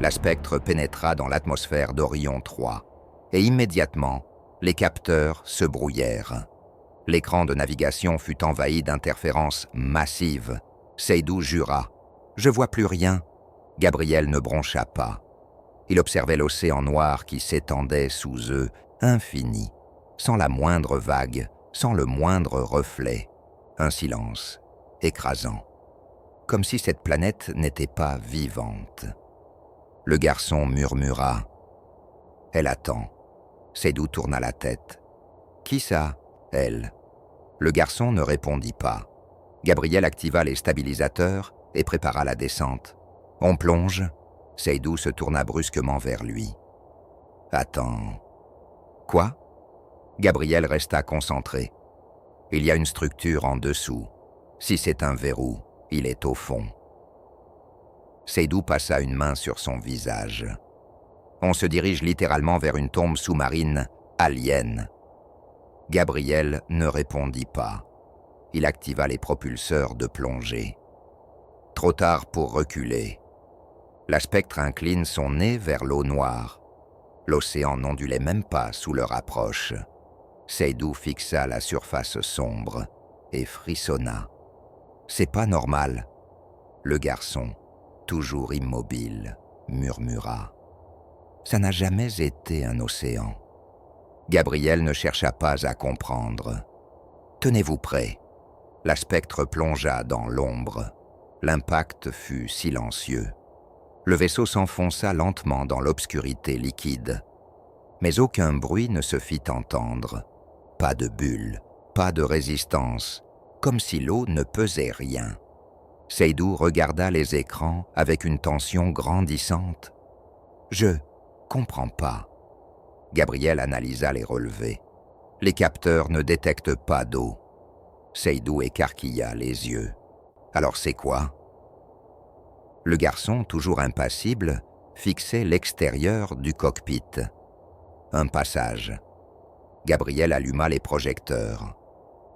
La spectre pénétra dans l'atmosphère d'Orion 3, et immédiatement, les capteurs se brouillèrent. L'écran de navigation fut envahi d'interférences massives. Seydoux jura. « Je vois plus rien ». Gabriel ne broncha pas. Il observait l'océan noir qui s'étendait sous eux, infini, sans la moindre vague, sans le moindre reflet. Un silence écrasant, comme si cette planète n'était pas vivante. Le garçon murmura. « Elle attend ». Seydoux tourna la tête. « Qui ça, elle ?» Le garçon ne répondit pas. Gabriel activa les stabilisateurs et prépara la descente. « On plonge ?» Seydoux se tourna brusquement vers lui. « Attends. »« Quoi ?» Gabriel resta concentré. « Il y a une structure en dessous. Si c'est un verrou, il est au fond. » Seydoux passa une main sur son visage. On se dirige littéralement vers une tombe sous-marine alien. Gabriel ne répondit pas. Il activa les propulseurs de plongée. Trop tard pour reculer. La spectre incline son nez vers l'eau noire. L'océan n'ondulait même pas sous leur approche. Seydoux fixa la surface sombre et frissonna. « C'est pas normal. » Le garçon, toujours immobile, murmura. « Ça n'a jamais été un océan. » Gabriel ne chercha pas à comprendre. « Tenez-vous prêts. » La spectre plongea dans l'ombre. L'impact fut silencieux. Le vaisseau s'enfonça lentement dans l'obscurité liquide. Mais aucun bruit ne se fit entendre. Pas de bulle, pas de résistance, comme si l'eau ne pesait rien. Seydoux regarda les écrans avec une tension grandissante. « Je comprends pas. » Gabriel analysa les relevés. Les capteurs ne détectent pas d'eau. Seydoux écarquilla les yeux. « Alors c'est quoi ?» Le garçon, toujours impassible, fixait l'extérieur du cockpit. Un passage. Gabriel alluma les projecteurs.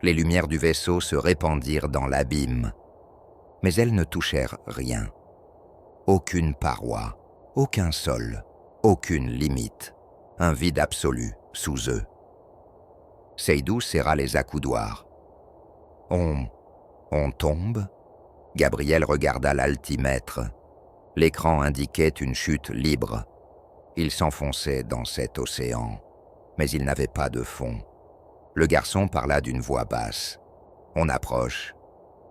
Les lumières du vaisseau se répandirent dans l'abîme. Mais elles ne touchèrent rien. Aucune paroi, aucun sol, aucune limite. Un vide absolu sous eux. Seydoux serra les accoudoirs. « On tombe ?» Gabriel regarda l'altimètre. L'écran indiquait une chute libre. Il s'enfonçait dans cet océan, mais il n'avait pas de fond. Le garçon parla d'une voix basse. « On approche. »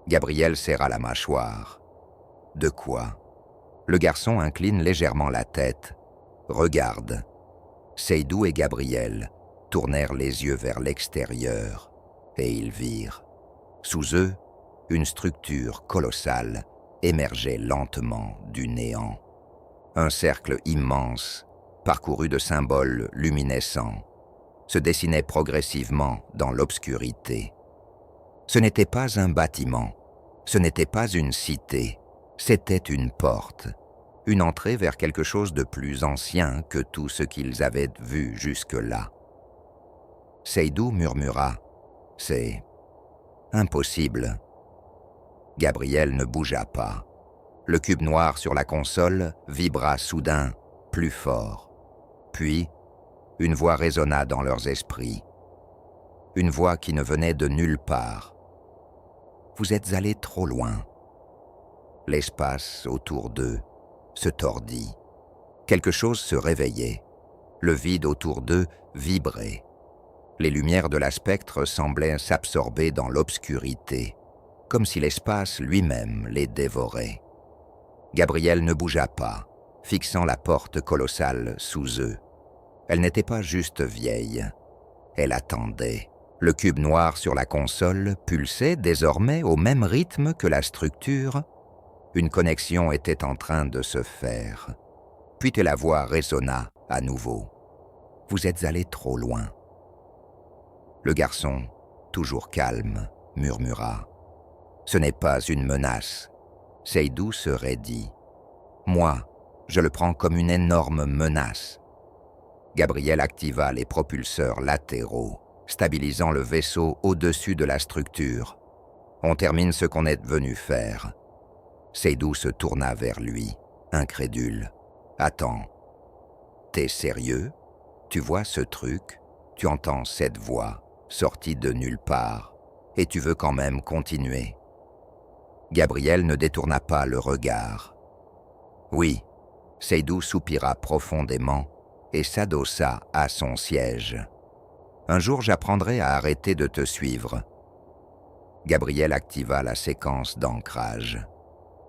Gabriel serra la mâchoire. « De quoi ?» Le garçon incline légèrement la tête. « Regarde. » Seydoux et Gabriel tournèrent les yeux vers l'extérieur, et ils virent. Sous eux, une structure colossale émergeait lentement du néant. Un cercle immense, parcouru de symboles luminescents, se dessinait progressivement dans l'obscurité. Ce n'était pas un bâtiment, ce n'était pas une cité, c'était une porte, une entrée vers quelque chose de plus ancien que tout ce qu'ils avaient vu jusque-là. Seydoux murmura « C'est impossible ». Gabriel ne bougea pas. Le cube noir sur la console vibra soudain, plus fort. Puis, une voix résonna dans leurs esprits. Une voix qui ne venait de nulle part. « Vous êtes allés trop loin. » L'espace autour d'eux se tordit. Quelque chose se réveillait. Le vide autour d'eux vibrait. Les lumières de la spectre semblaient s'absorber dans l'obscurité, comme si l'espace lui-même les dévorait. Gabriel ne bougea pas, fixant la porte colossale sous eux. Elle n'était pas juste vieille. Elle attendait. Le cube noir sur la console pulsait désormais au même rythme que la structure. Une connexion était en train de se faire. Puis la voix résonna à nouveau. « Vous êtes allés trop loin. » Le garçon, toujours calme, murmura. « Ce n'est pas une menace. » Seydoux se raidit. « Moi, je le prends comme une énorme menace. » Gabriel activa les propulseurs latéraux, stabilisant le vaisseau au-dessus de la structure. « On termine ce qu'on est venu faire. » Seydoux se tourna vers lui, incrédule. Attends. T'es sérieux? Tu vois ce truc? Tu entends cette voix, sortie de nulle part, et tu veux quand même continuer. Gabriel ne détourna pas le regard. Oui, Seydou soupira profondément et s'adossa à son siège. Un jour, j'apprendrai à arrêter de te suivre. Gabriel activa la séquence d'ancrage.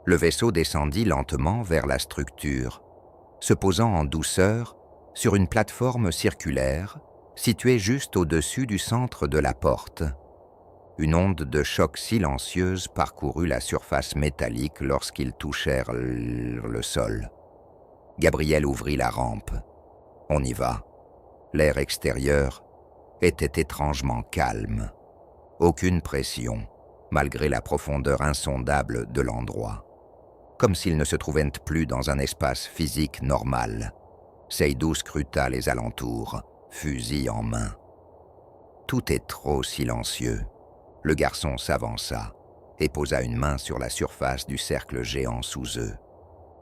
Le vaisseau descendit lentement vers la structure, se posant en douceur sur une plateforme circulaire située juste au-dessus du centre de la porte. Une onde de choc silencieuse parcourut la surface métallique lorsqu'ils touchèrent le sol. Gabriel ouvrit la rampe. On y va. L'air extérieur était étrangement calme. Aucune pression, malgré la profondeur insondable de l'endroit. Comme s'il ne se trouvait plus dans un espace physique normal. Seydou scruta les alentours, fusil en main. Tout est trop silencieux. Le garçon s'avança et posa une main sur la surface du cercle géant sous eux.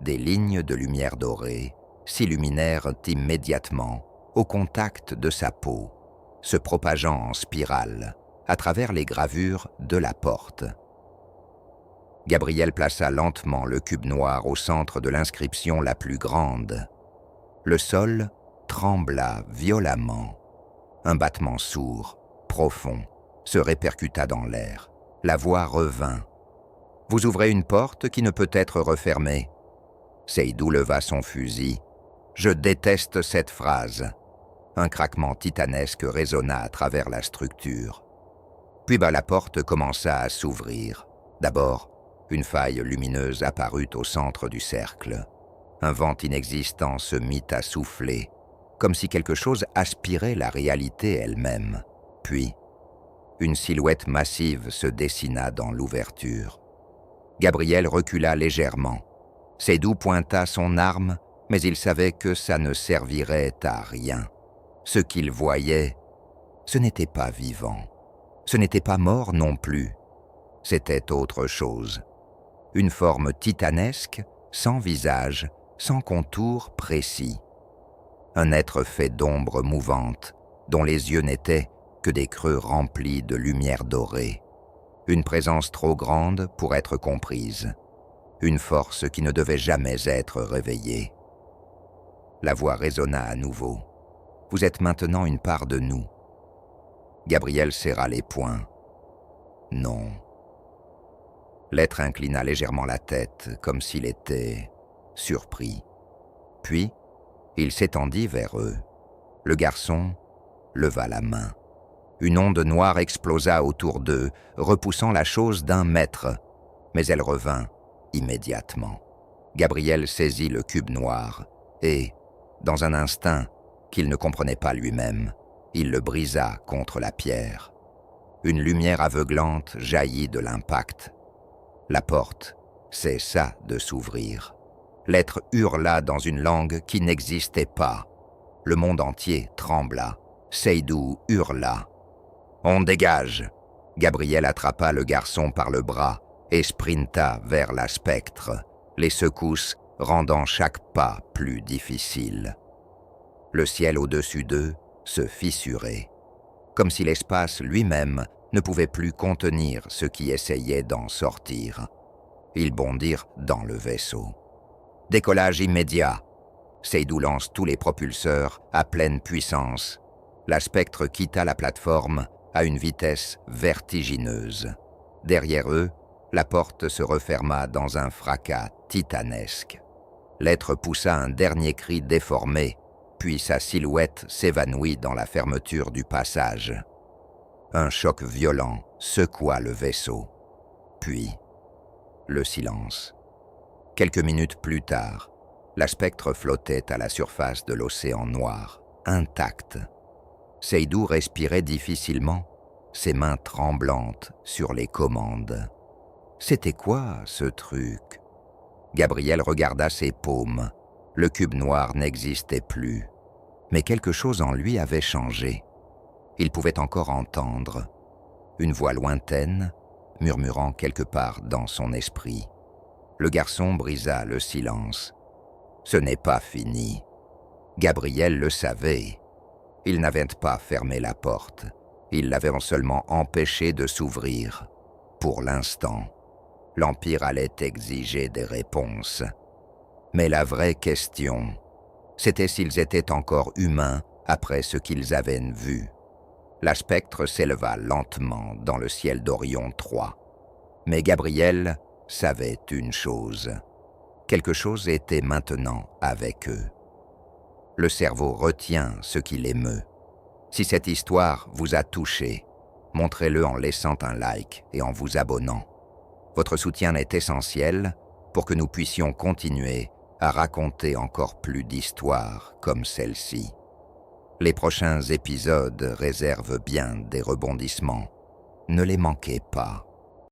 Des lignes de lumière dorée s'illuminèrent immédiatement au contact de sa peau, se propageant en spirale à travers les gravures de la porte. Gabriel plaça lentement le cube noir au centre de l'inscription la plus grande. Le sol trembla violemment. Un battement sourd, profond, se répercuta dans l'air. La voix revint. « Vous ouvrez une porte qui ne peut être refermée. » Seydou leva son fusil. « Je déteste cette phrase. » Un craquement titanesque résonna à travers la structure. Puis la porte commença à s'ouvrir. D'abord, une faille lumineuse apparut au centre du cercle. Un vent inexistant se mit à souffler, comme si quelque chose aspirait la réalité elle-même. Puis, une silhouette massive se dessina dans l'ouverture. Gabriel recula légèrement. Seydou pointa son arme, mais il savait que ça ne servirait à rien. Ce qu'il voyait, ce n'était pas vivant. Ce n'était pas mort non plus. C'était autre chose. Une forme titanesque, sans visage, sans contour précis. Un être fait d'ombres mouvantes, dont les yeux n'étaient que des creux remplis de lumière dorée. Une présence trop grande pour être comprise. Une force qui ne devait jamais être réveillée. La voix résonna à nouveau. « Vous êtes maintenant une part de nous. » Gabriel serra les poings. « Non. » L'être inclina légèrement la tête, comme s'il était surpris. Puis, il s'étendit vers eux. Le garçon leva la main. Une onde noire explosa autour d'eux, repoussant la chose d'1 mètre, mais elle revint immédiatement. Gabriel saisit le cube noir et, dans un instinct qu'il ne comprenait pas lui-même, il le brisa contre la pierre. Une lumière aveuglante jaillit de l'impact. La porte cessa de s'ouvrir. L'être hurla dans une langue qui n'existait pas. Le monde entier trembla. Seydou hurla. « On dégage !» Gabriel attrapa le garçon par le bras et sprinta vers la spectre, les secousses rendant chaque pas plus difficile. Le ciel au-dessus d'eux se fissurait, comme si l'espace lui-même ne pouvait plus contenir ce qui essayait d'en sortir. Ils bondirent dans le vaisseau. Décollage immédiat. Seydou lance tous les propulseurs à pleine puissance. La spectre quitta la plateforme à une vitesse vertigineuse. Derrière eux, la porte se referma dans un fracas titanesque. L'être poussa un dernier cri déformé, puis sa silhouette s'évanouit dans la fermeture du passage. Un choc violent secoua le vaisseau. Puis, le silence. Quelques minutes plus tard, la spectre flottait à la surface de l'océan noir, intacte. Seydou respirait difficilement, ses mains tremblantes sur les commandes. C'était quoi, ce truc? Gabriel regarda ses paumes. Le cube noir n'existait plus. Mais quelque chose en lui avait changé. Il pouvait encore entendre une voix lointaine, murmurant quelque part dans son esprit. Le garçon brisa le silence. « Ce n'est pas fini. Gabriel le savait. Il n'avait pas fermé la porte. Il l'avait seulement empêché de s'ouvrir. Pour l'instant, l'Empire allait exiger des réponses. Mais la vraie question, c'était s'ils étaient encore humains après ce qu'ils avaient vu. La spectre s'éleva lentement dans le ciel d'Orion 3. Mais Gabriel savait une chose. Quelque chose était maintenant avec eux. Le cerveau retient ce qui l'émeut. Si cette histoire vous a touché, montrez-le en laissant un like et en vous abonnant. Votre soutien est essentiel pour que nous puissions continuer à raconter encore plus d'histoires comme celle-ci. Les prochains épisodes réservent bien des rebondissements. Ne les manquez pas.